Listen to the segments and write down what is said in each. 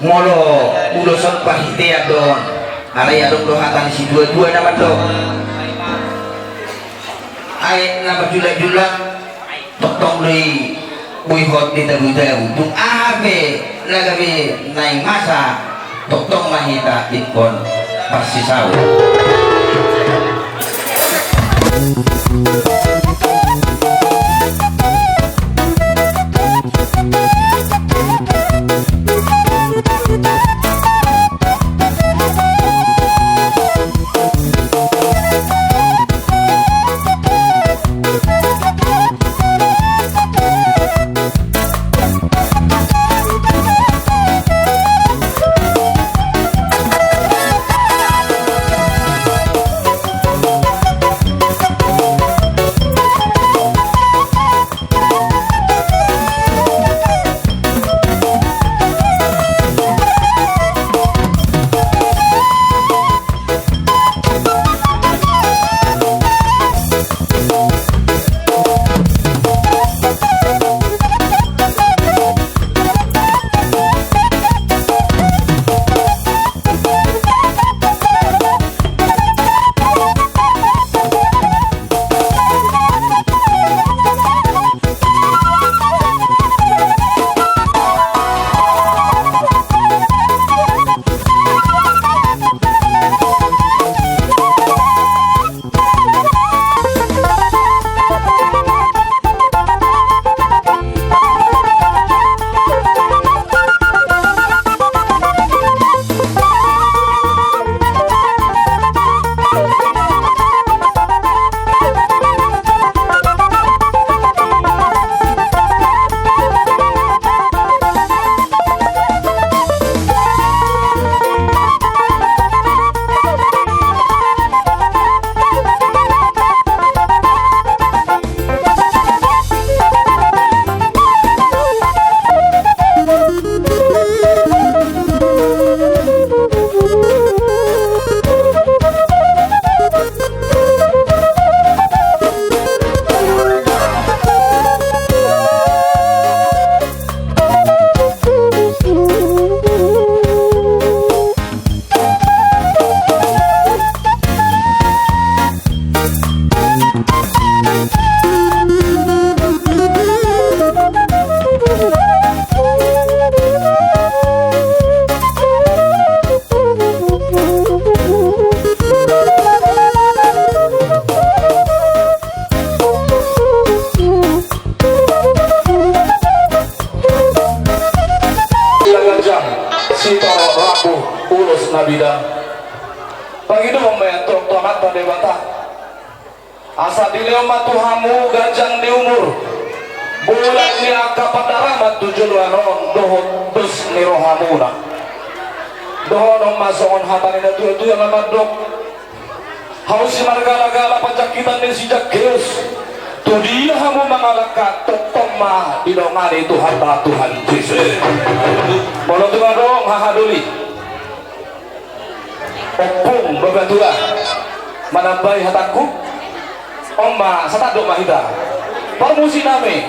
molo ulo sok pahite adon alay adon do hatan si dua-dua nama do ay nama julak-julak totong li buihot di tabu-tabu tung abe lagabi naing masa totong mahita ikon pasisau. Begitu membentuk tomat pada bata. Asa dileo matuhamu gajang di umur. Bulan ni akapat rahmat tujuh laron dohon dus ni rohamuna. Dohon mason hatani na tu yang amadok. Haus si margala-gala pencakitan ni si Jakeus. Tu dia hamu mangalakat tokoma di dongane Tuhan Tuhan Yesus. Bolo tu dong hahaduli. Opung bebatua manambai hataku omba satadok mahida permusi name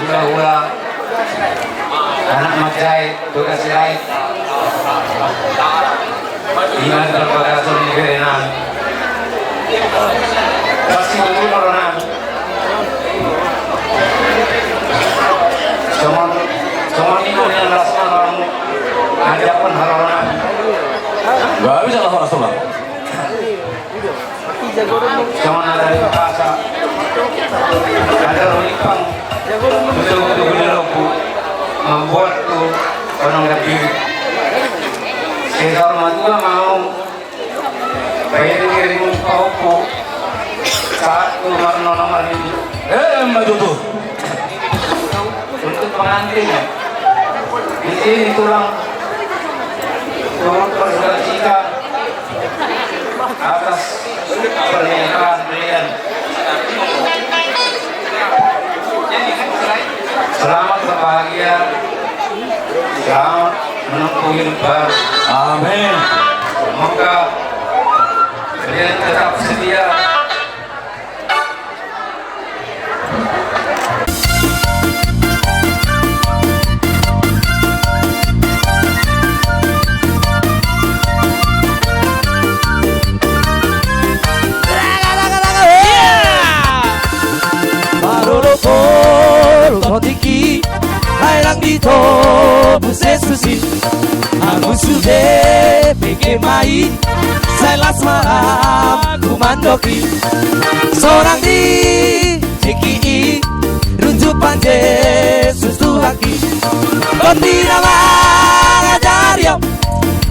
ulah anak majai tugas lain iman terpaksa negerinan pasti dulu orang cuman ini yang rasa orang ada pun orang Nggak bisa lah orang tua. cuman ada di pasar ada rumpang betul-betul beneroku membuat tuh orang lebih saya juga mau pengen kauku satu nomor ini Mbak Tutu. untuk pengantin di sini turun perselisihan atas pernikahan kalian. Selamat berbahagia, selamat menempuh hidup baru. Amin. Semoga kalian tetap setia. Tiki, lairang dito, buses busi, aku sudah bikin main, saya malam kumandoki, seorang di ciki, runjuk panje susu haki, kondi nama ngajar yo,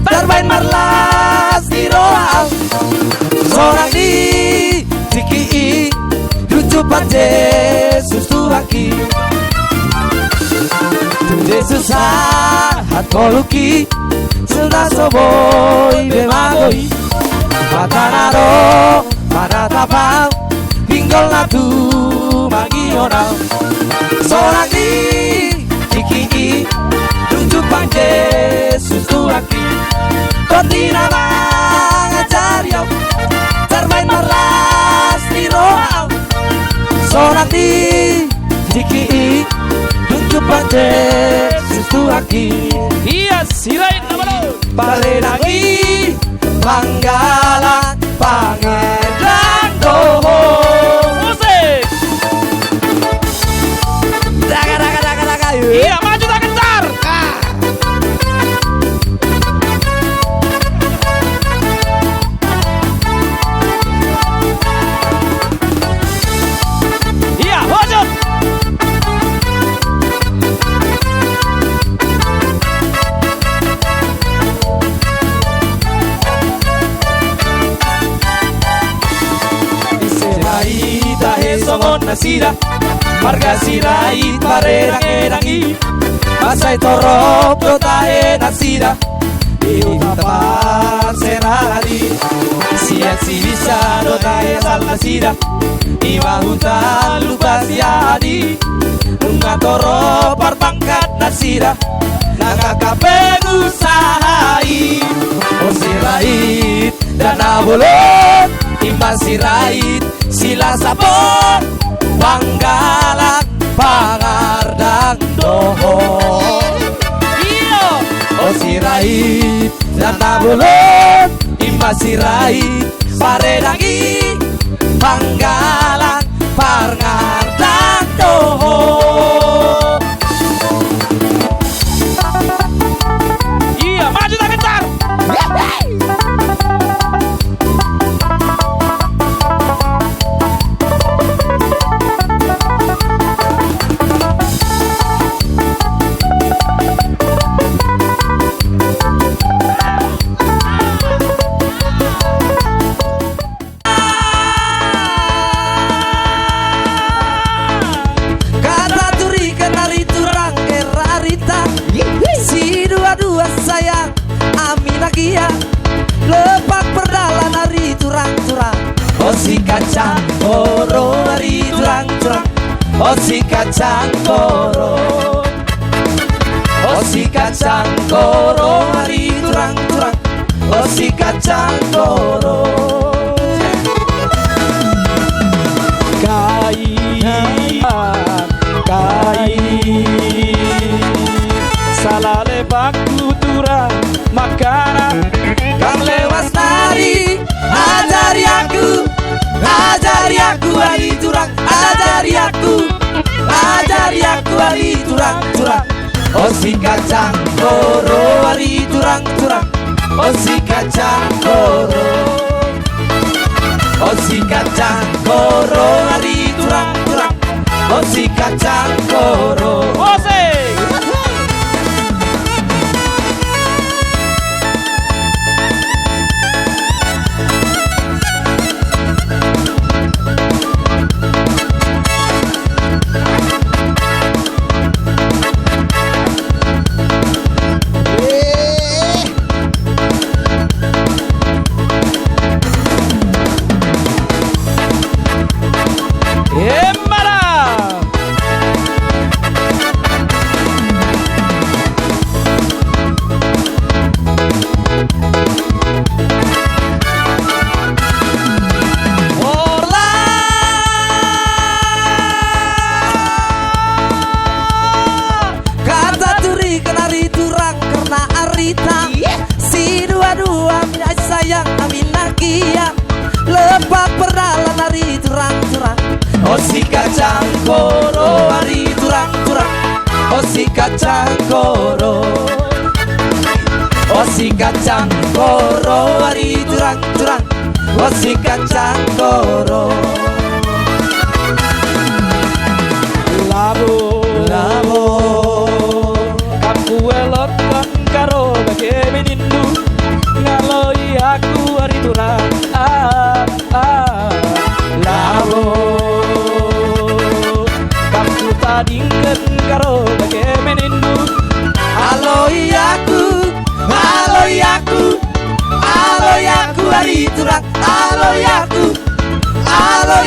bermain marlas di roa, seorang di ciki, runjuk panje susu haki. Susah koluki sudah soboi bemagoi matanaro pada tapau tinggal natu magi orang seorang di ciki tunjuk panje susu aki kondi nama ngajar yo termain marlas di roa seorang di ciki tunjuk panje susu aki Iya sirain nama lo balik lagi Panggalan Pangeran Doho musik. daga Iya maju tak gencar. Iya maju. Songon nasira marga sirai parerangi masai torop dotae nasira itapar serari siat sirisa dotae sal nasira iwa hutan lupa siadi nunga torop pangkat nasira nakakape usahai osirait dana bolot imbas sirait sila sabon Panggalan Pangardang Doho Iya. Oh sirait dan tabulon imbas sirait paredangi Panggalan Pangardang Doho Iya maju tak gencar. sayang Aminah Gia lepak perdalan hari turang-turang oh si kacang koro hari turang-turang oh si kacang koro oh si kacang koro hari turang-turang oh si kacang koro kaian Kai salah lebaku turang makanan Kang lewas nari, ajari aku hari turang, ajari aku hari turang. Oh si kacang koro hari turang, oh si kacang koro, oh si kacang koro hari turang, oh si kacang koro. Ose si dua-dua minat sayang aminah kiam lepak perdalan hari turang. Oh si kacang koro hari turang. Oh si kacang koro, oh si kacang koro hari turang. Oh si kacang koro. Labo kamu elokkan karo bage menindu ngaloi aku hari turang. Labo kamu tadingkan karo bage menindu aloi aku hari turang. Aloi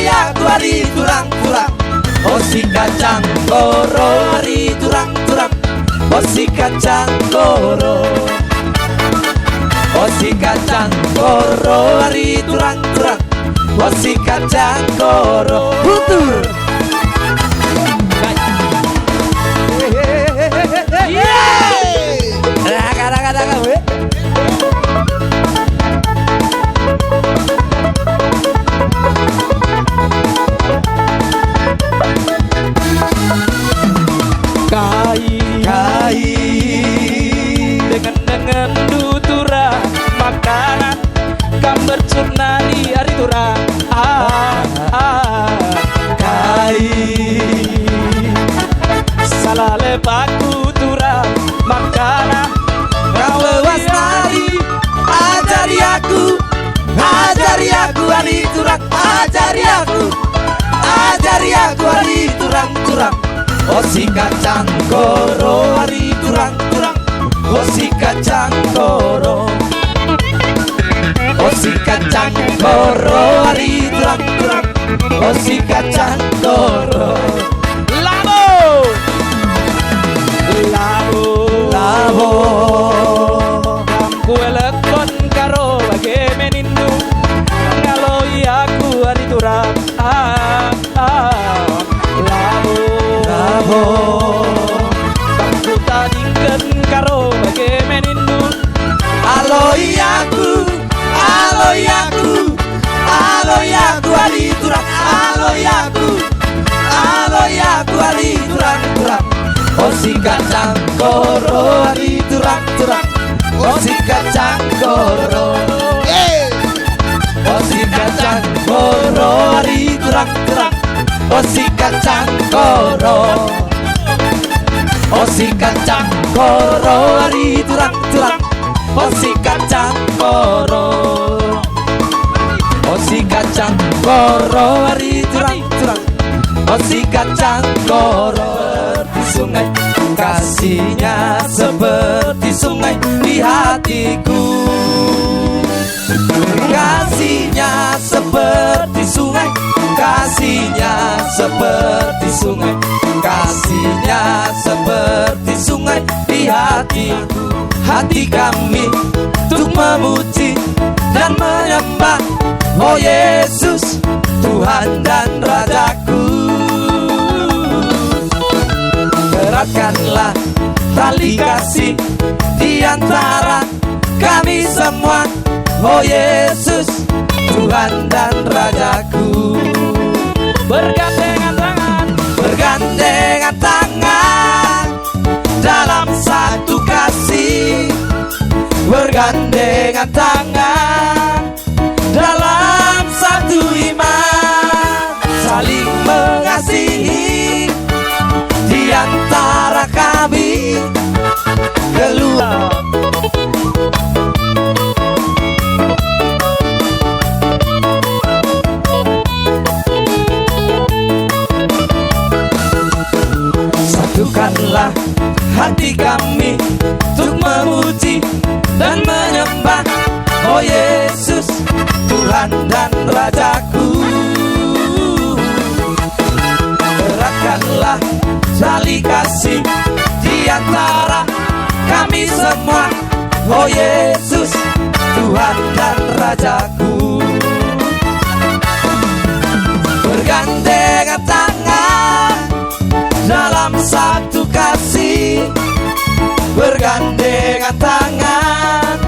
aku hari turang. Oh si kacang koro hari turang. Oh si kacang koro, oh si kacang koro hari turang. Oh si kacang koro putur. Daga we. Kai dengan tutura makanan gambar curnari hari turang. Kai salah lebaku turang makanan kau lewas nari, ajari aku hari turang. Ajari aku hari turang. Oh si kacang koro hari turang. Oh si kacang koro, oh si kacang koro hari turang. Oh si kacang koro. Labo kamu elekon karo bage menindu ngaloi aku hari turang. Labo kamu tadingkan karo bage menindu aloi aku hari turang. Aloi aku hari turang. Oh si kacang koro hari turang. Oh si kacang koro, oh si kacang koro hari turang. Oh si kacang koro, oh si kacang koro hari turang. Oh si kacang koro, oh si kacang koro hari turang. Oh si kacang koro di sungai, kasihnya seperti sungai di hatiku. Kasihnya seperti sungai, kasihnya seperti sungai, kasihnya seperti sungai di hatiku. Hati kami untuk memuji dan menyembah oh Yesus, Tuhan dan Rajaku. eratkanlah tali kasih di antara kami semua. Oh Yesus, Tuhan dan Rajaku. Bergandengan tangan, bergandengan tangan dalam satu kasih, bergandengan tangan dalam satu iman, saling mengasihi di antara kami keluar. Satukanlah hati kami untuk memuji dan menyembah. Oh Yesus, Tuhan dan Rajaku. Eratkanlah tali kasih di antara kami semua. Oh Yesus, Tuhan dan Rajaku. Bergandengan tangan dalam satu kasih, bergandengan tangan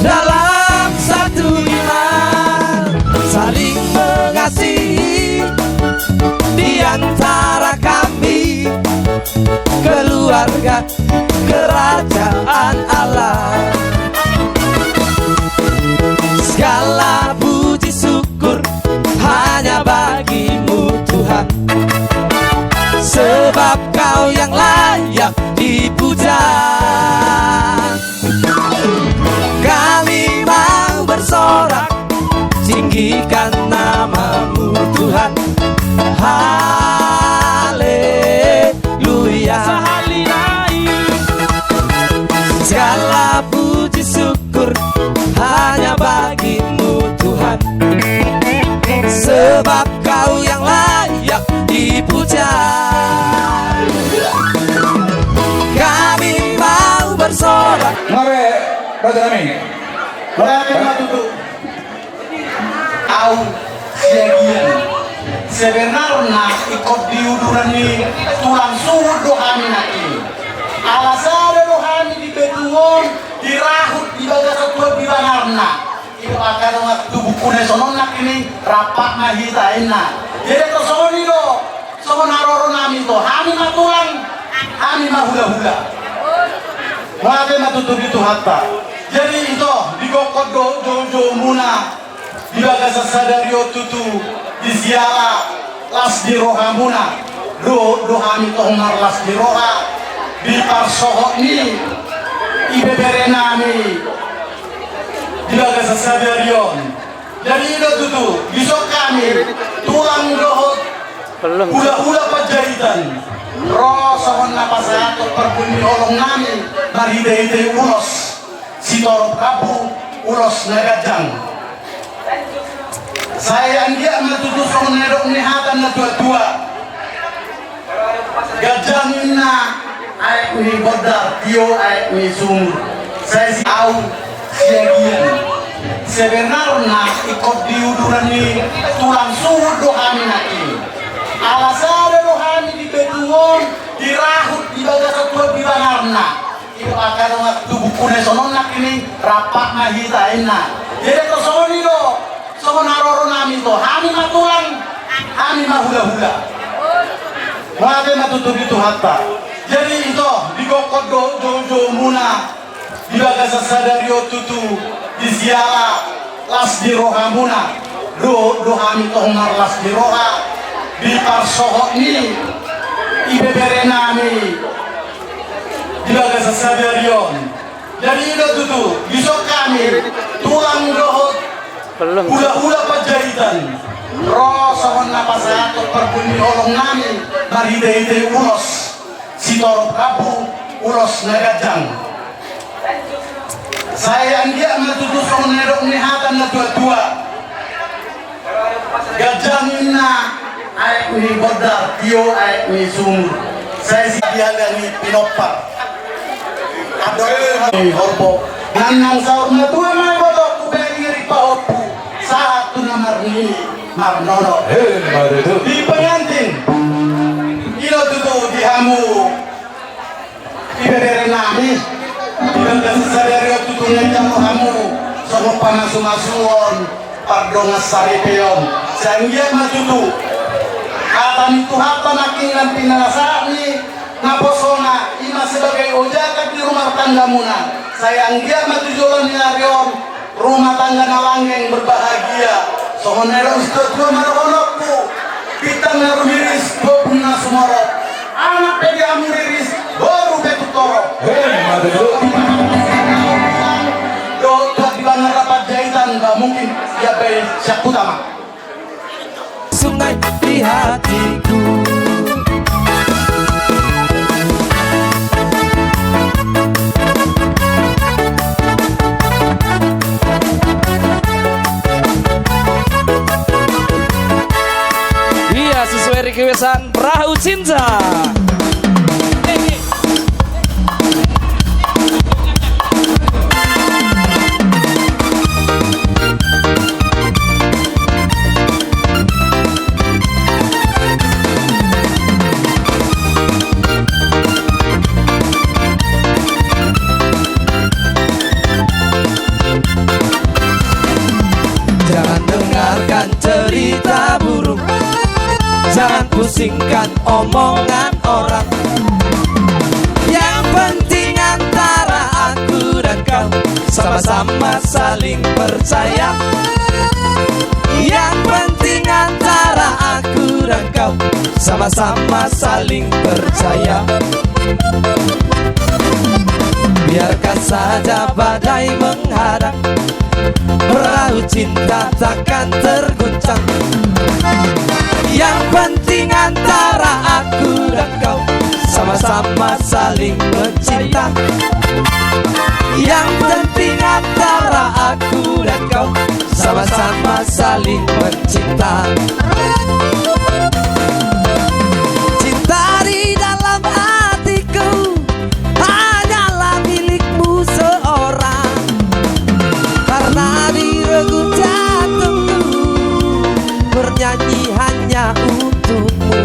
dalam satu iman, saling mengasihi di antara kami keluarga kerajaan Allah. Segala puji syukur hanya bagimu Tuhan, sebab Kau yang layak dipuja. Kami mau bersorak tinggikan namamu Tuhan. Haleluya. Segala puji syukur hanya bagimu Tuhan, sebab Kau yang layak dipuja. Kami mau bersorak. Mare, Raja Nami. Mare matutu. Au sebagian sebenarnya ikut diudurani tulang suhu dohani naki. Alasare dohani di betuon dirahut di bagas tua di bangarna. Itu akan waktu bukunya sononak ini rapak mahitainna. Jadi tersoni do, sono naroro nami to. Hani matulang, hani mahula-hula. Mare matutu itu hatta. Jadi itu digokot do muna di bagas sadario tutu di ziala las di rohamuna do hani tohmar las di roha di parsoho ni ibebere nami di bagas sadarion. Jadi itu tutu besok kami tulang dohot hula-hula pajahitan roh sohon napas ato perbunyi olong nami maride-ide ulos sitorop kabu ulos nagajang. Saya dia menutup sohon nedok nihatan na dua-dua gajang na aek ni bodar tio aek ni sumur. Saya si au sebagian sebenarnya ikut diudurani tulang suhu dohani naki. Alasare dohani di betuon dirahut di bagas tua di bangarna. Itu akan waktu bukunya sononak ini rapak mahitainna. Jadi tersoni do, sono naroro nami to. Hani matulang, hani mahula-hula. Mate matutup itu hatta. Jadi itu digokot do muna di bagas sadario tutu di ziala las di rohamuna do hani tohmar las di roha di parsoho ni ibebere nami di bagas sadarion. Jadi itu tutu besok kami tulang dohot hula-hula pajahitan roh sohon napas ato perbunyi olong nami maride-ide ulos sitorop kabu ulos nagajang. Saya dia menutup sohon nedok nihatan na dua-dua gajang na aek ni bodar tio aek ni sumur. Saya si diaga ni pinopar adol horbo nanang saur na tua mai bodok kubengiri paopu satu namar ni marnono di pengantin ilo tutu dihamu kamu sama panasumasuon pardonga saripeon sehingga matutu kata itu hata nakingan pinasani naposona ima sebagai ojakat di rumah tangga muna saya anggia matujulan nyarion rumah tangga nawangeng berbahagia sohonero istotku marohonokku kita ngarumiris bopuna sumoro anak pegi amuriris baru betutoro doa di bangga rapat jahitan gak mungkin ya baik siap utama sungai di hatiku. Iya, sesuai requestan Perahu Cinta. Jangan dengarkan cerita buruk, jangan pusingkan omongan orang. Yang penting antara aku dan kau sama-sama saling percaya. Yang penting antara aku dan kau sama-sama saling percaya. Biarkan saja badai menghadang, perahu cinta takkan terguncang. Yang penting antara aku dan kau sama-sama saling mencinta. Yang penting antara aku dan kau sama-sama saling mencinta. Cinta di dalam hatiku hanyalah milikmu seorang. Karena diregu jantungku bernyanyi hanya untukmu.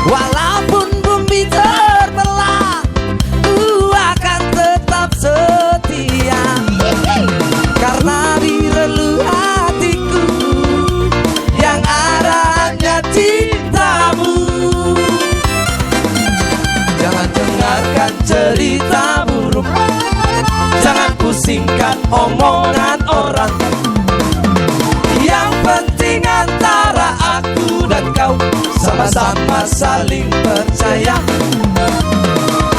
Walaupun bumi terbelah, ku akan tetap setia. Karena di relung hatiku yang ada hanya cintamu. Jangan dengarkan cerita buruk, jangan pusingkan omongan orang. Yang penting antara aku dan kau sama-sama saling percaya.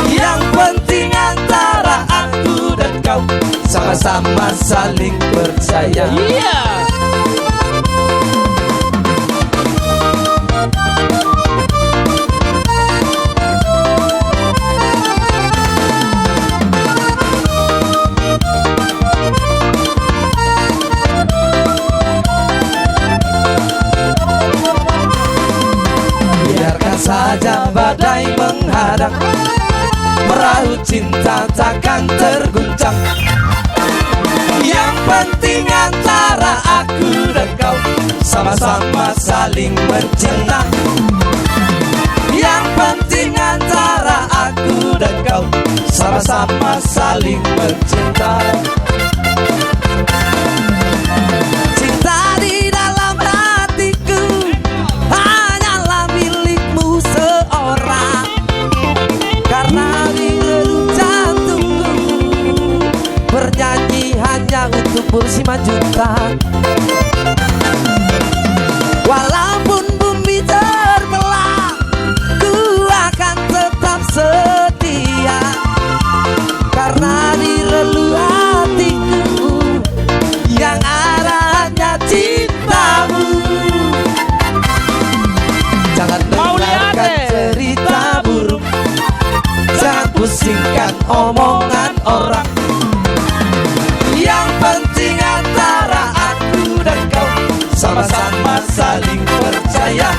Yang penting antara aku dan kau sama-sama saling percaya. Iya. Biarkan saja badai menghadang, perahu cinta takkan terguncang. Yang penting antara aku dan kau sama-sama saling mencinta. Yang penting antara aku dan kau sama-sama saling mencinta. Cinta di dalam hatiku hanyalah milikmu seorang. Karena di relung jantungku bernyanyi hanya untuk bersima juta. Walaupun bumi terbelah, ku akan tetap setia. Karena di relung hatiku yang ada hanya cintamu. Jangan dengarkan cerita buruk, jangan pusingkan omongan orang. Yang penting antara aku dan kau sama-sama saling percaya.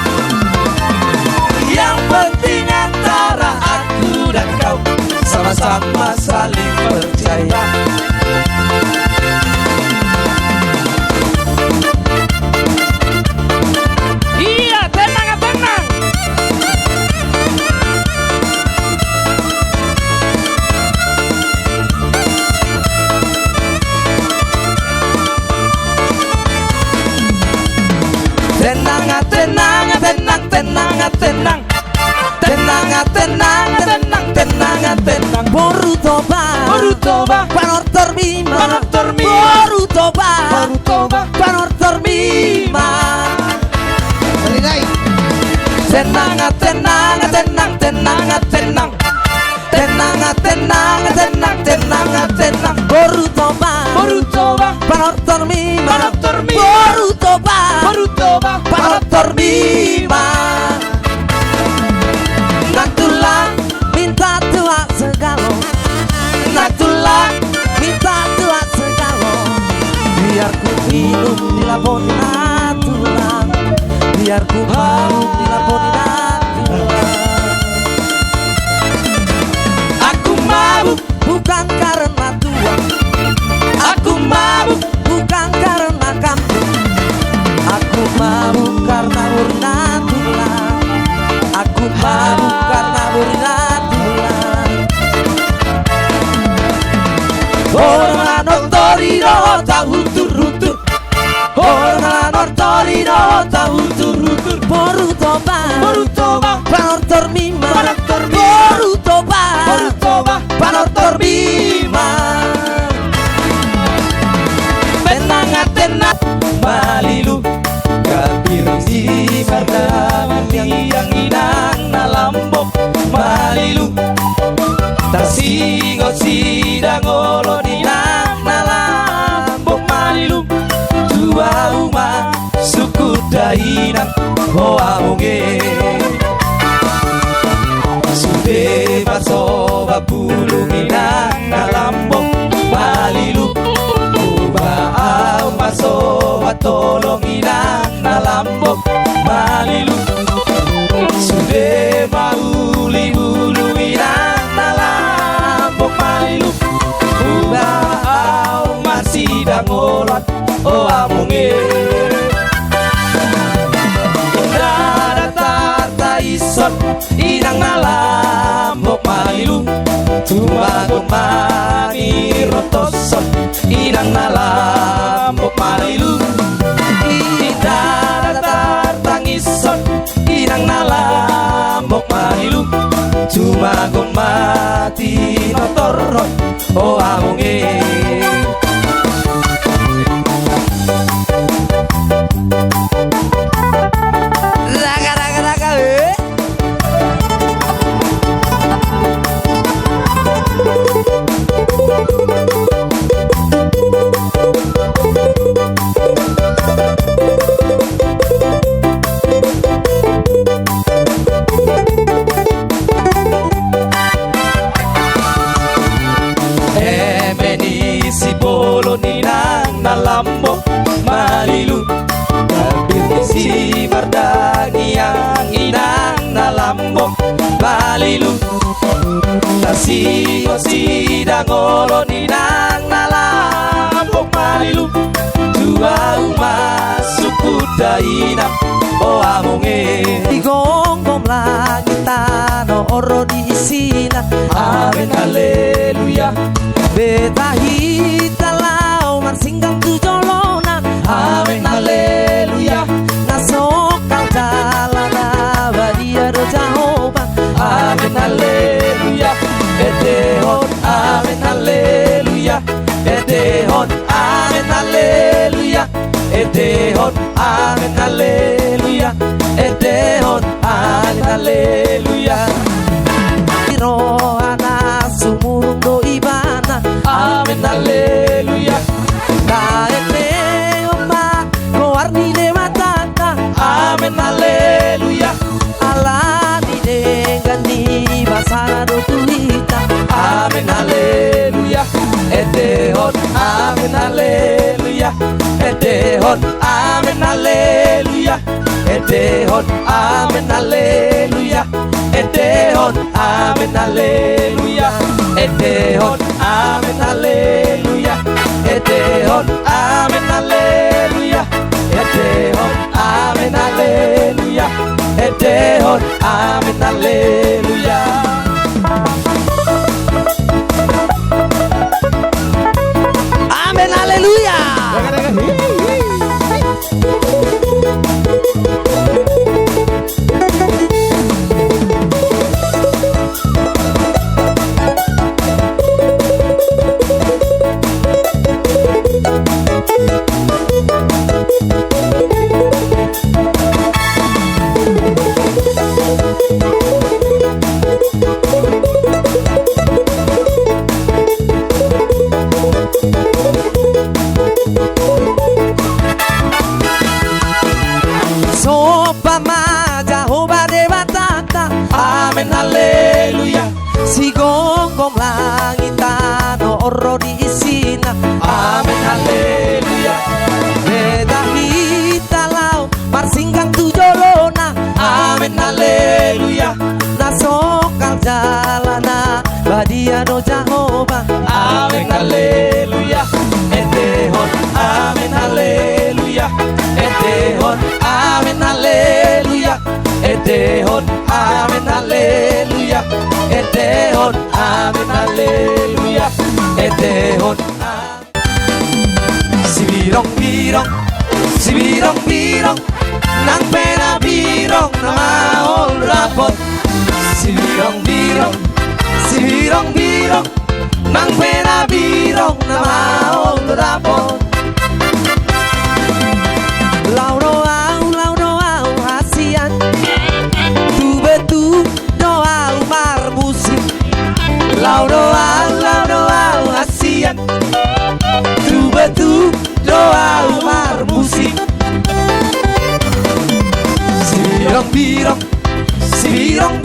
Yang penting antara aku dan kau sama-sama saling percaya. Iya, tenang, tenang. malu karena berinan bulan. Orang notorino tahu tur-tur, orang notorino tahu tur-tur. Borutoba, panortor mima, borutoba, panortor mima. Tenang Malilu kapirang si mardaman yang inang na lambok Malilu tasingot sidang olo inang na lambok Malilu tua uma suku dainang hoa monge sude masoba pulung inang na lambok Malilu maso matolong inang na lambok Malilu sude mauli ulu inang na lambok Malilu ubao masih dangolat o amunge dada tata ison inang na lambok Malilu tumagong mani rotoson inang na lambok Malilu idara tangison inang na lambok Malilu cuma gon mati notorot o amunge raga si bolo ninang na lambok Malilu kapir si mardangi yang inang na lambok Malilu tasi sidang olo ninang na lambok Malilu dua umat suku dainam o amunge digonggom langit tano oro diisina amin haleluya betahi talau marsinggang tujolona amin haleluya nasokal jalana badia do jahoba amin haleluya etehon amin haleluya etehon amin haleluya etehon amin haleluya etehon amin haleluya rohana sumurundo ibana amin haleluya kaete oma koarni de matata amin haleluya alani de gani basara do tuita amin haleluya etehon amin haleluya etehon amin haleluya etehon amin haleluya etehon amin haleluya etehon amin haleluya etehon amin haleluya etehon amin haleluya etehon amin haleluya amin haleluya. Amin haleluya si gonggong langit tano oro diisina amin haleluya bedahi talau marsinggang tujolona amin haleluya nasokal jalana badia do jahoba amin haleluya etehon amin haleluya etehon amin haleluya etehon amin haleluya, edehon amin haleluya, edehon si birong birong nang pena birong na maol rapot si birong birong nang pena birong na maol rapot lau doau hasian tu betu doau mar musik lau doau hasian tu betu doau mar musik si birong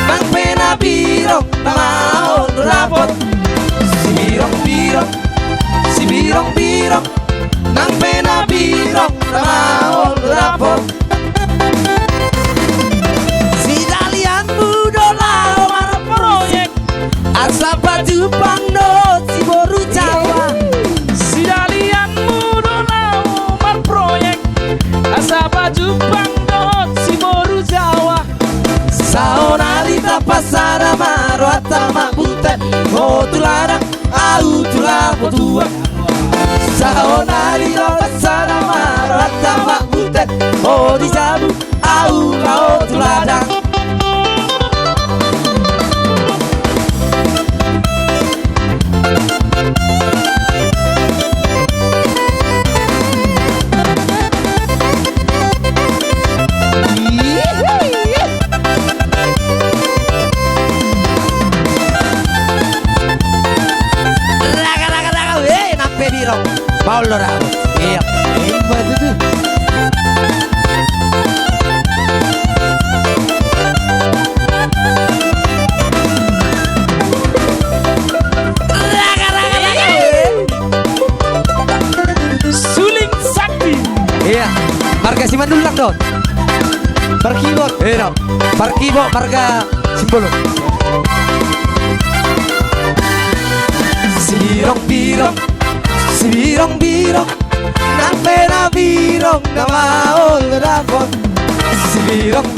nang pena birong na maol rapot si birong nang pena birong na maol rapot si dalian mudo lao mar proyek asa baju pangno si boru Jawa Si dalian mudo lau mar proyek asa baju pangdot si boru Jawa saonarita pasara marwata mabute o tularang au tulabo tua saonarita pasara marwata mabute o disabu au lao tularang Paolo Ramos, iya, hebat itu. Suling Sakti. Iya, marga Simandulang dong. Parkibot, dong. Parkibot marga Simbolo. Si birong nang pena birong na maol rapot si birong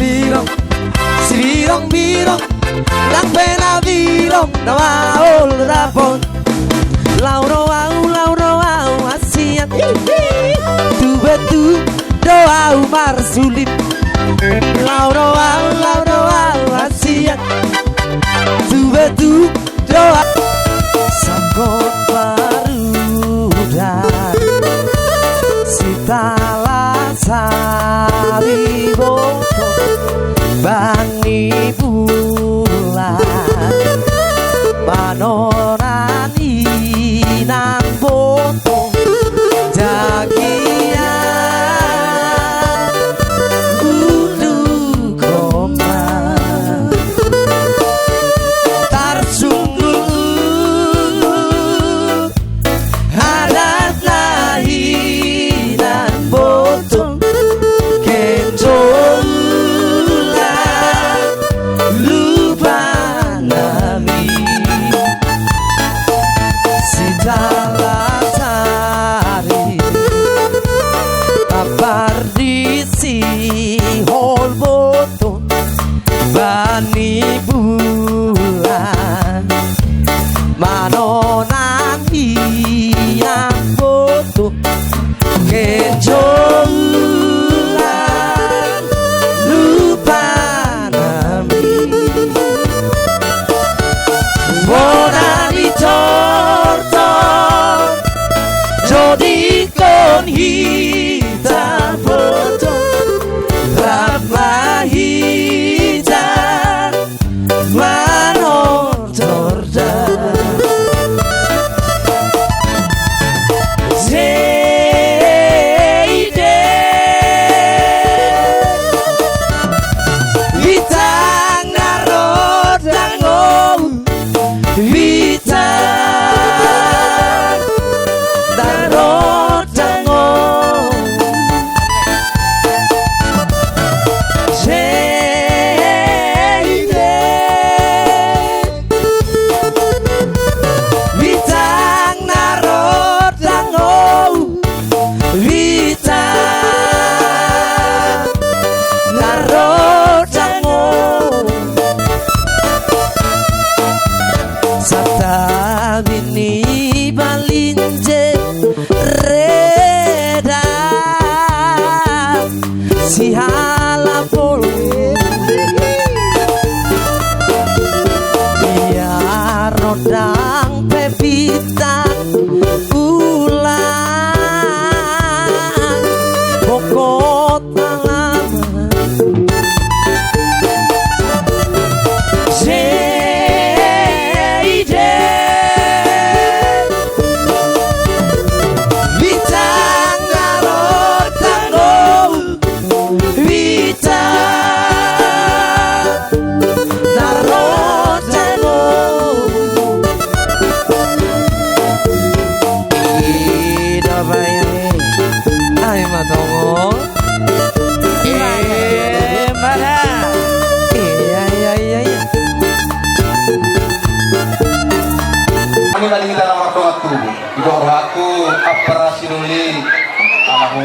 nang pena birong na maol rapot lau doau hasian tu betu doau mar sulit lau doau hasian tu betu doau sakot Sitalasari boto bani bulan manonani nang boto jagian udu koma tarsungguh hadat lahi dan boto kenjolan lupa nami sitalasari tapar disi hol boto bani bulan manonan yang boto kejolan lupa nami bonani tortor jodi kon hitam boto ramah hitam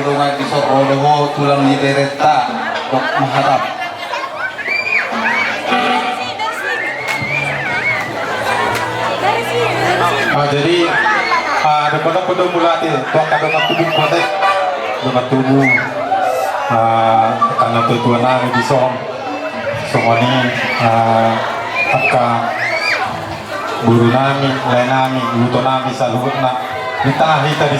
lungai di Sokolowo tulang di Bereta dok menghadap. Jadi ada pada mulai tuang kadang tubuh kotek dengan tubuh karena tujuan kami di semua ini akka guru nami, lain nami, luto nami sa luhut na kita di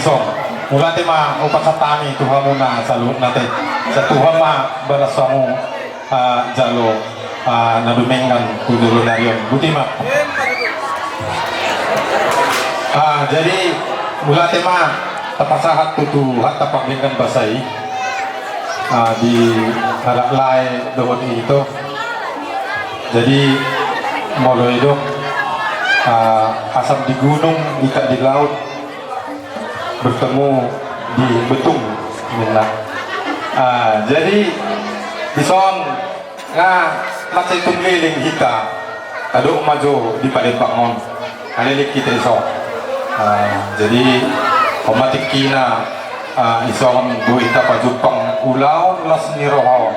mula tema upasatami Tuhan muna sa luhut natin sa Tuhan ma balasamu jalo nadumengan kudulo na yun buti ma jadi mula tema tapasahat tutu hat tapaglingkan basay di halaklay doon itu jadi molo itu asam di gunung ikan di laut bertemu di betung jadi di son masih tunggeliling kita aduk maju di Palembang halilik kita di son jadi omatik kina ison buita pajupang ulaw las nirohaw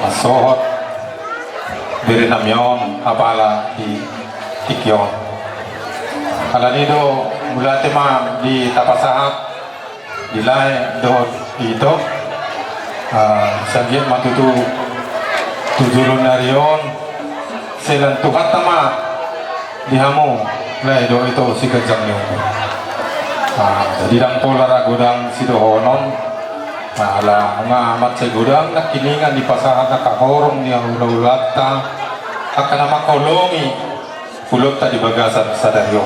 masohot dari namyon apala di tikyon ala nido mula tema di tapasahat di lai do itu sagit matutu tujulun narion selan tuhat tama dihamu lai do itu si kejang nyo jadi dang pola ragodang sidohonon ala nga matse gudang nakiningan di pasahan nakahorong niya ulaulata akan makolongi pulot tadi bagasan sadaryo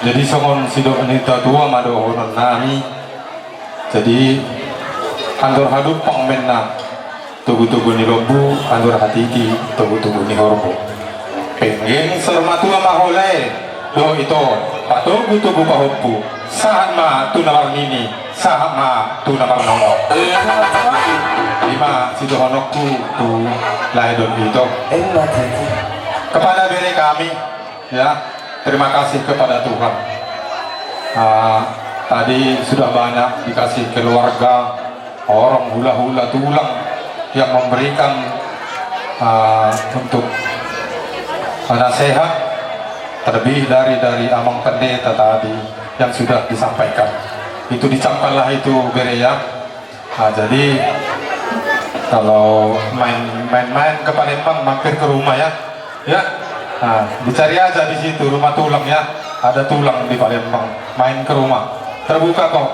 jadi songon sido anita tua madohonon nami jadi andor hadup pangmenna tugu-tugu ni lobu andor hatiki tugu-tugu ni horbo pengen sermatua mahole do ito patugu-tugu pahoppu saat ma tunawar nini saat ma tunawar nono lima sido honokku tu lahidon itu kepada diri kami ya terima kasih kepada Tuhan tadi sudah banyak dikasih keluarga orang hula-hula tulang yang memberikan untuk nasihat terlebih dari Amang Pendeta tadi yang sudah disampaikan itu dicampkanlah itu Bereya jadi kalau main ke Palembang mampir ke rumah ya dicari aja di situ rumah tulang ya ada tulang di Palembang main ke rumah terbuka kok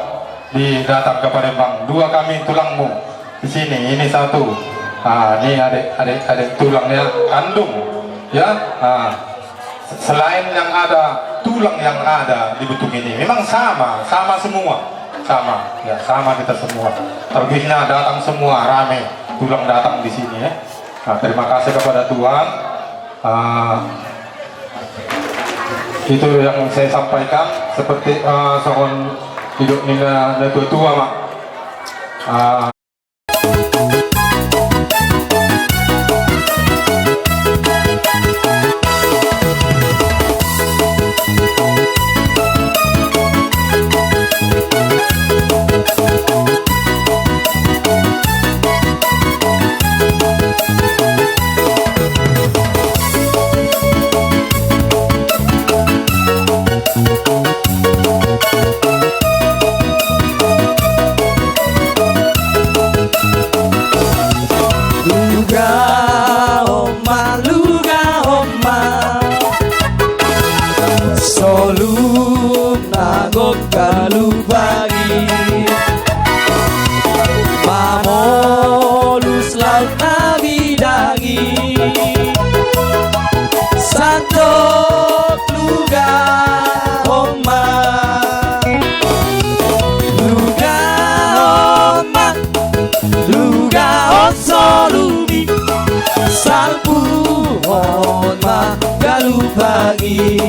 datang ke Palembang dua kami tulangmu di sini ini satu ini adik tulangnya kandung ya selain yang ada tulang yang ada di Betung ini memang sama semua sama kita semua terlebihnya datang semua rame tulang datang di sini ya terima kasih kepada Tuhan itu yang saya sampaikan seperti soal hidup nina tua mak kalubagi mamolus laut nabidagi santo luga oma luga osolumi salpu honma kalubagi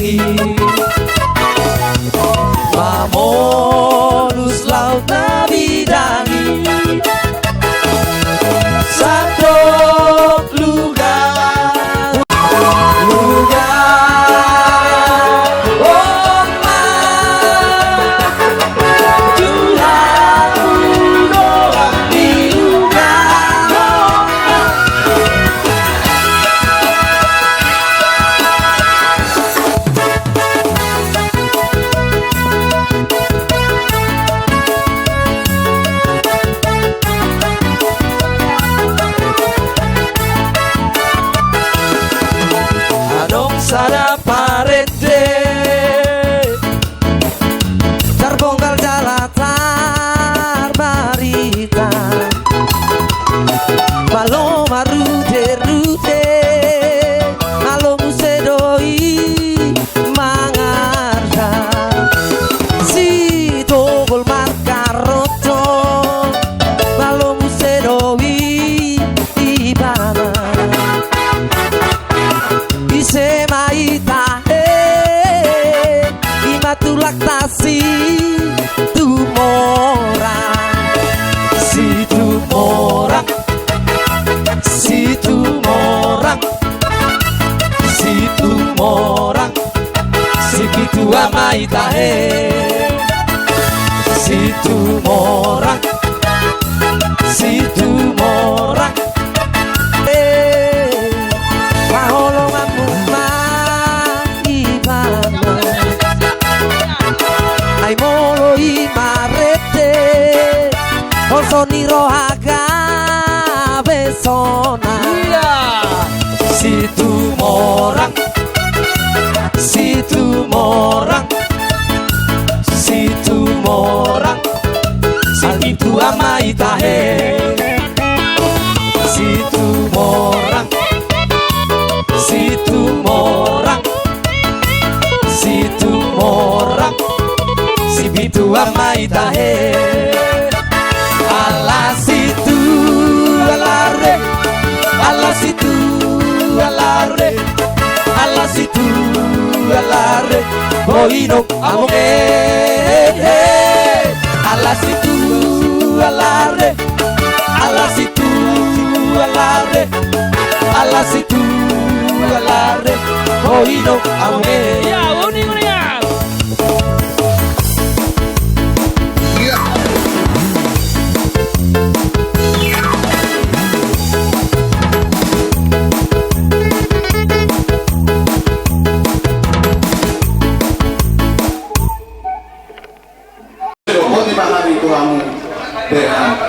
bidangi, Mamolus laut na bidangi, Sadok lugar, lugar Omah, Tuhan doang di lugar Omah. Anong sada parete terbongkar jalatar barita malo marude-rude malo musedoi mangarda si togol markaroto malo musedoi ibana Ise maita imatu laktasi tumorang si tumorang si tumorang si tumorang si kitua maita si tumorang si tumorang paholonganmu maibana ai molo imarete olsoniro haga besona si tumorang si tumorang si tumorang si kitua maita si tumorang si tumorang si tumorang si bitua maita ala situ alare ala situ alare ala situ alare boino amoke ala situ alare ala situ alare ala situ alare boino amoke Ya, uning ya. Mohon dipahami tuamu.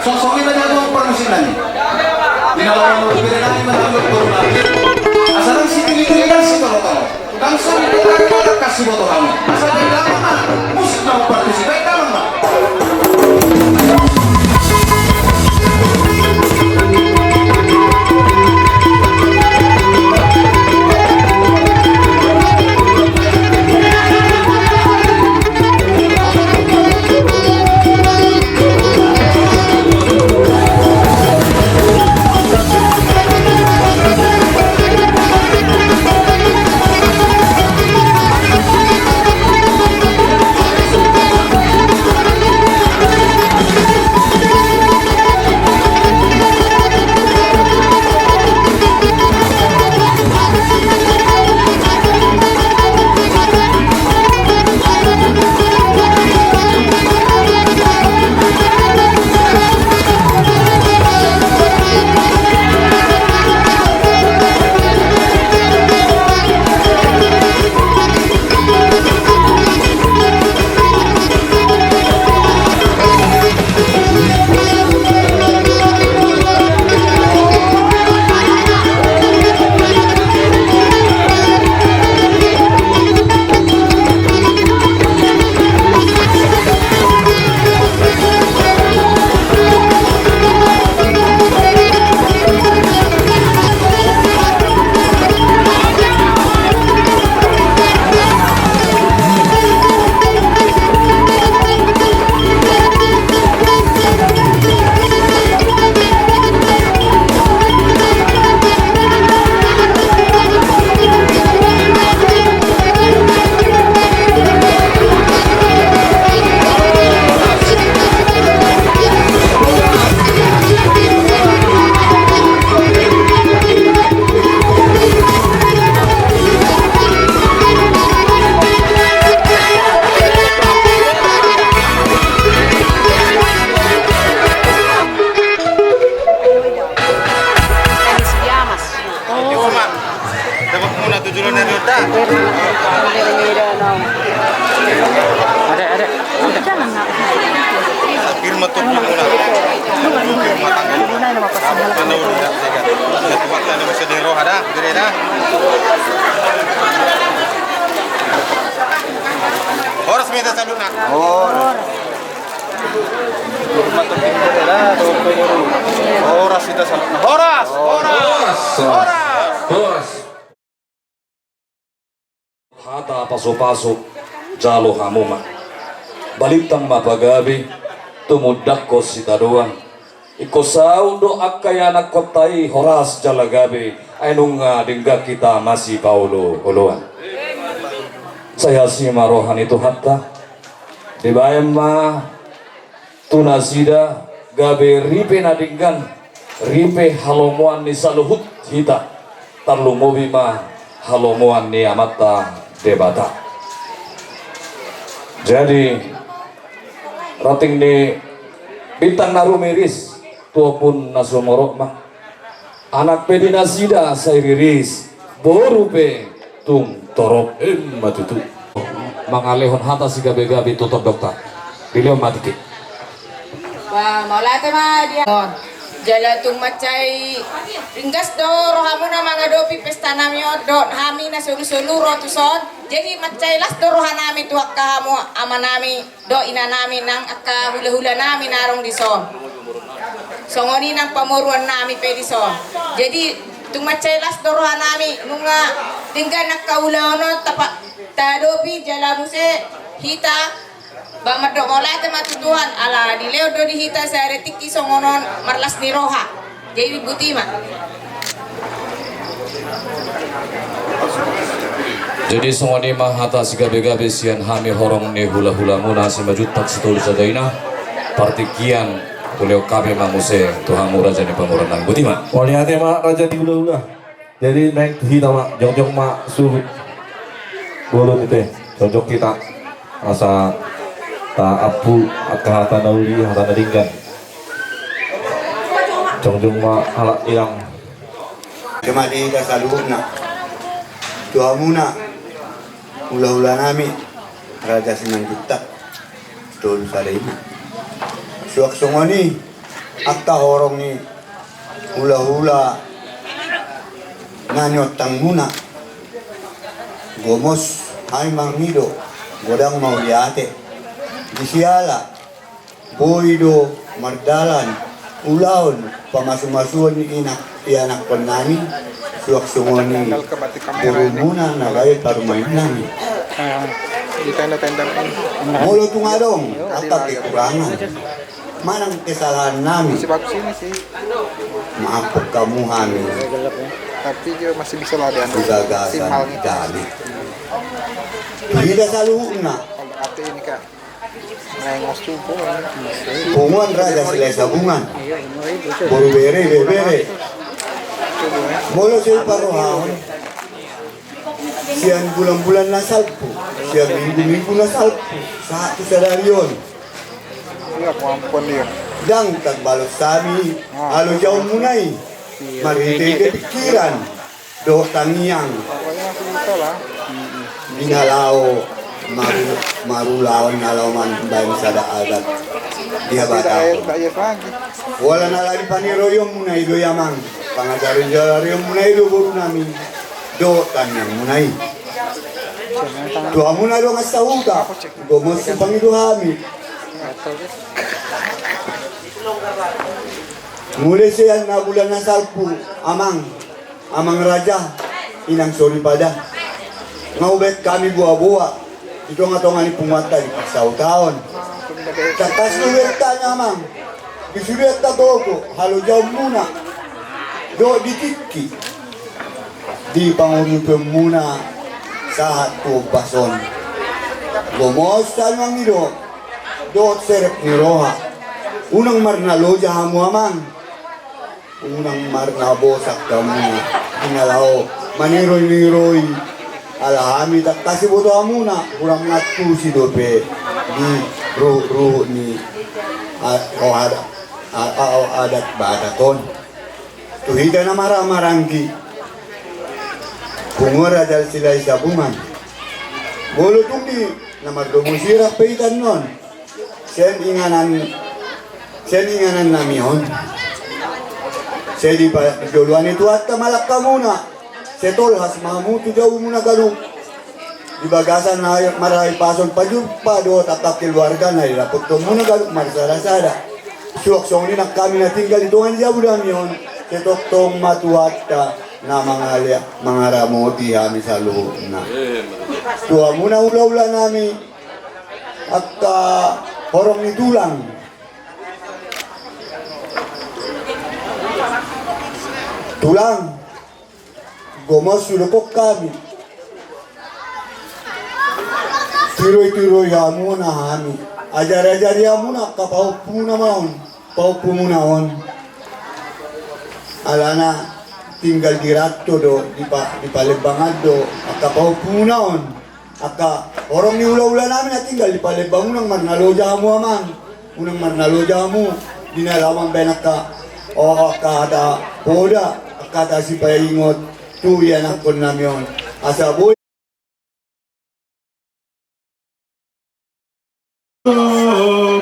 Sosoknya banyak tuang permusikannya. Dinalawan berenang menanggung berulang. Asalnya si pilih-pilih kan si tolong-tolong. Langsung kita kasih foto kamu. Asal tidak lama, musik mau partisipasi kamu mah. waktu ni masa di roh ada, gede dah. Horas minta sanduk nak. Hormat tu gede dah, tu penguru. Horas minta sanduk. Horas. Hata paso-paso jalo hamuma balitang mapagabi tumudak ko si taduan ikosaw do akayanak kotai horas jalagabi ay nung dingga kita masih Paulo uluan saya si marohan itu hatta dibayam ma tunasida gabe ripe nadinggan ripe halomuan ni saluhut hita tarlumobi ma halomuan ni amata debata. Jadi rating ni bintang narumiris tuapun nasumorok mah anak pedi nasida saya riris borupe tung torok matutu mangalehon hata si gabe-gabe tutup dokter beliau mati Wah, maula tema dia. Jala tung macai ringgas do rohamu na mga dopi pesta nami do hami na sulu-sulu rotuson. Jadi macai las do rohanami tuak kahamu ama nami do ina nami nang akka hula-hula nami narong dison. Songoni nang pamuruan nami pedison. Jadi tung macai las do rohanami nunga tinggal nakkaulaono tapak tadopi jala muse hita ba madok oleh tema tutuhan ala di leo do dihita sare tiki songonon marlas ni roha jadi butima jadi songoni mah hata sigabe-gabe sian hami horong ni hula-hula muna si majut tak setul sadaina partikian beliau kabe mamuse tuhamu raja ni pamuranang butima wali hati mak raja di hula-hula jadi naik hita mak jong-jong mak suhu bolon itu jong-jong kita asa ta apu akahata nauli hata nadinggan jong-jong ma halak ilang cuma di saluhna tuamuna hula-hula nami raja sinan kita tol salaina suak songoni akta horong ni hula-hula nanyotang muna gomos ay mangido godang mauliate disiala boido mardalan ulaon pamasu-masuan ni anak penani suak sungoni burumuna nagay parumain namin Di tenda-tenda ini. molo tungadong atap kekurangan manang kesalahan namin Masih bagus ini sih. maafkan kamu hamil Tapi dia masih bisa lah diandung. gagasan Simhalnya. dali tidak saluhna Kalau ate ini kak. Nengos cukup ini. punguan raja sila sabungan boru bere molo siya parohaon siyan bulan-bulan na salpo siyan minggu-minggu na salpo sa daryon Iya kemampuan dia. dang tagbalot sami alo jauh munay marite pikiran do tangiang Pokoknya masih bisa lah. dinalao marulawan nalaman bayan sada adat dia Tidak batao ayat lagi. wala na lagi paniroyong munay do yamang pangajarin jalaryong munay do boru namin do tanyang munay do amuna do nga sauda gomos yung pangido hami muli siya na bulan na salpu amang raja inang sorry pada ngaubet kami buwa-buwa ito nga tonga ni pumatay pagsaw taon katas nuweta niya amang disureta dogo halo jaw muna do ditiki di pangurupin muna sa hatu bason gomos talwang nido do serep ni roha unang marnalo jahamu amang unang marnabosak kamu inalao maniroy-niroy alahami tak kasih bodo amuna kurang ngatu si dope di ruh ni adat bataton tuhida na marangki kungora dal sila sabungan bolo tungdi na mardomusira peitan non sen inganan namihon Saya di duluan itu hatta malak ka muna. Setol has mamu tu jauh muna galuk. Di bagasan na maray pason pajumpa do tatak keluarga na ila pagto muna galuk marsara-sara. Suwak-suwak ni kami na tinggal ito ang jauh dami yun. Setoktong matuhat ka na mga ramoti kami sa loob na. Tuwa muna ula-ula namin at horong ni tulang. Tulang, gomos sulukok kami. Tiroy-tiroy hamu na kami. Ajar-ajari hamu na kapaupu na maun. Paupu mo na on. Ala na, tinggal di rato do, di palibangad do. Kapaupu mo na on. Orang ni ula-ula namin na tinggal di palibang unang marnaloja mo amang. Unang marnaloja mo. Dinalaman benak ka. O kada poda. Kata si paingot tu yan ang konamyon asa boy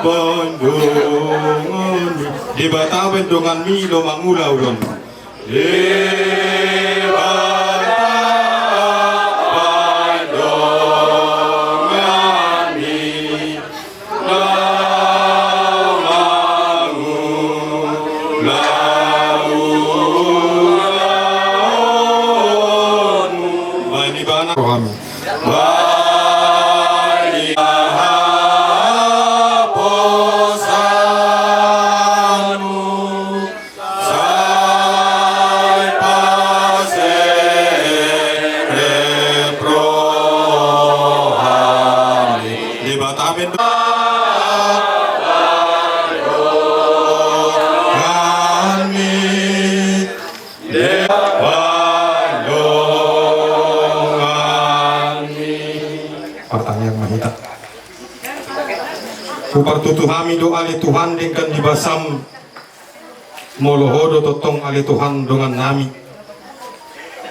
Bandungan di Batawen dengan Milo mangulaw don. Kami. Kupartutuhami do ali Tuhan dengan dibasam molohodo totong ali Tuhan dengan nami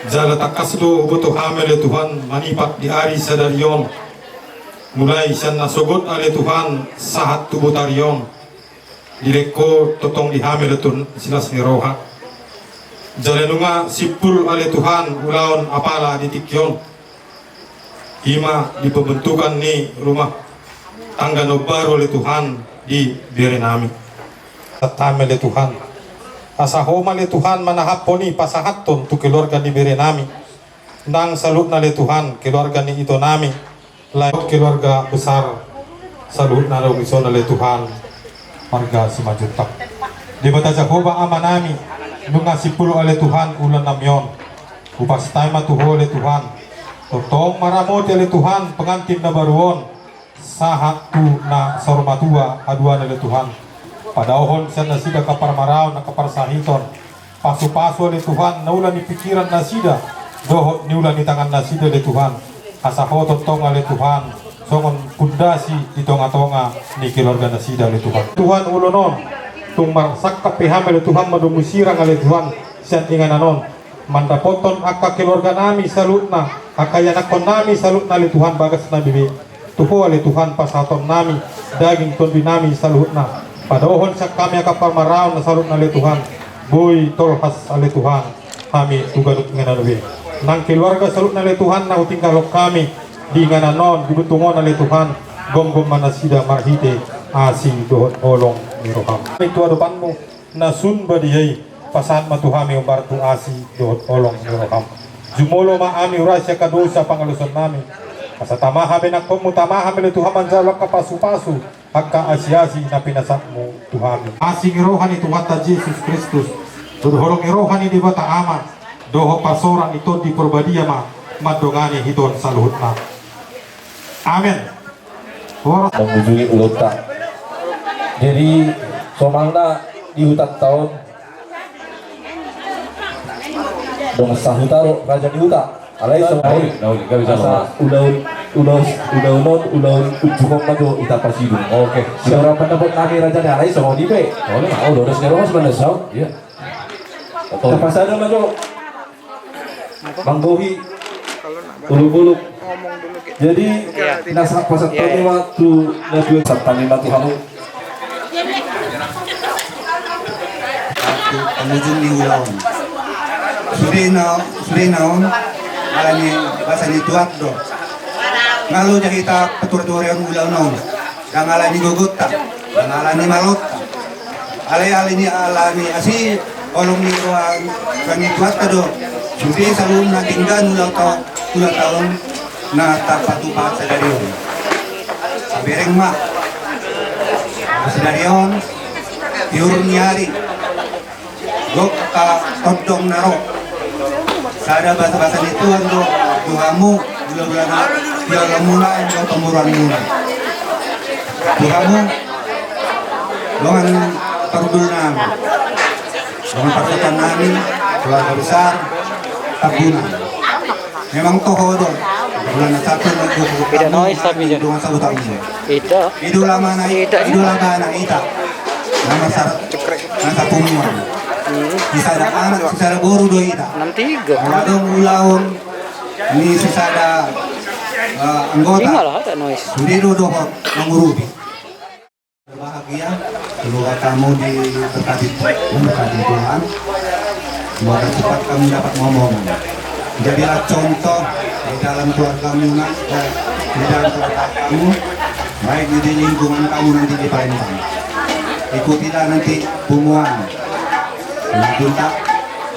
jala takas do butuhami ali Tuhan manipat di ari sadarion mulai siyan nasugot ali Tuhan sahat tubutarion direko totong dihami letun silas ni roha jala nunga sipul ali Tuhan ulaon apala ditikyon hima di pembentukan ni rumah tangga no baru oleh Tuhan di Birenami. Tatame oleh Tuhan. Asahoma oleh Tuhan manahaponi pasahaton tu keluarga di Birenami. Nang salut na oleh Tuhan keluarga ni ito nami. Lain keluarga besar salut na oleh Tuhan warga Simajutak. Di bata Jehovah amanami nunga sipulu oleh Tuhan ulan namyon. Upas taima tuho oleh Tuhan. Totong maramot oleh Tuhan pengantin na baruon. Sahat tu na sormatua aduan oleh Tuhan padahon siya nasida kaparmaraw na kaparsahiton pasu-pasu oleh Tuhan naulan ni pikiran nasida dohot niulan ni tangan nasida oleh Tuhan asaho totong oleh Tuhan songon kundasi di tonga-tonga ni keluarga nasida oleh Tuhan Tuhan ulonon tung marsak kapiham oleh Tuhan madumusirang oleh Tuhan siya ingananon mandapoton akka keluarga nami salutna akayanakon nami salutna oleh Tuhan bagas na bibi tuho oleh Tuhan pasaton nami daging tondi nami saluhna padohon sa kami akaparmaraw na salut oleh Tuhan boy tolhas oleh Tuhan kami tugaduk nganalubi nang keluarga salut oleh Tuhan na utinggalok kami di ngananon dibutungon oleh Tuhan gom-gom manasida marhite asi dohon olong niroham itu adupanmu nasun badiyay pasahan matuhami umbartu asi dohon olong niroham jumolo maami urasya kadosa pangalusan nami asa tamaha benak komu tamaha mele Tuhan manjalak kapasu-pasu hakka asiasi na pinasakmu Tuhan asing rohani Tuhan ta Yesus Kristus durholong rohani di bata ama doho pasoran ito di perbadia ma madongani hiton saluhutna amin mengunjungi ulota jadi somalna di hutan tahun dong sahutaro raja di hutan alay semua gabi sama udah ujungong madu itapasidung oke siapa pendapat kami raja alay semua di be oh mau udah sekarang mas bandasau iya tapasada madu manggohi ulu-ulu jadi nasak pasat tani waktu nabi satani matu hamu itu penghujung di ulaon. Sudah naon alani bahasa ni tuak do. Ngalu kita petur-petur yang ulaon. Dan alani gogota, dan alani malota. Alani asi olong ni ruang kami tuak do. Sudah selalu natinggan ulang tahun na tapatupat sa darion. Sabereng ma. Sa darion tiurun nyari. Gok ka todong naro. Sada bahasa-bahasa itu ando tuhamu bulan-bulan bulan mula ando pemuruan mula. Tuhamu longan perbulan. Longan perbulan nami keluarga besar tabunan. Memang tokoh do. Bulan satu lagi dengan sahutan ini. Idul lama na ita. Nama syarat nasa pumuan. Sisada anak, sisada guru do ita. 63. Maladong ulaon ni sisada anggota. Sudah dohot mengurubi. Berbahagia semoga kamu mendekati Tuhan. Semoga cepat kamu dapat momongan. Jadilah contoh di dalam keluargamu di dalam keluarga kamu, baik di lingkungan kamu nanti di Palembang. Ikutilah nanti pumuan, Junta,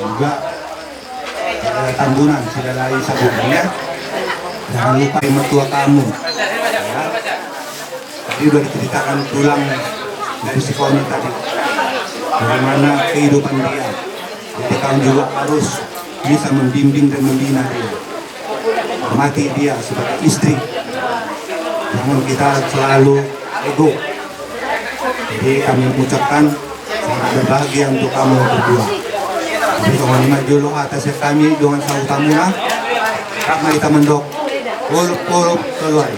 juga Tambunan, Sidalai Sabunnya. Jangan lupa mertua kamu. Ya. Tadi sudah diceritakan tulang dari Sikoni tadi, bagaimana kehidupan dia. Jadi kamu juga harus bisa membimbing dan membina dia, hormati dia sebagai istri. Jangan kita selalu ego. Jadi kami mengucapkan sangat berbahagia untuk kamu berdua. Jadi kami dulu atas kami dengan sautamuna, karena kita mendok puluh keluar.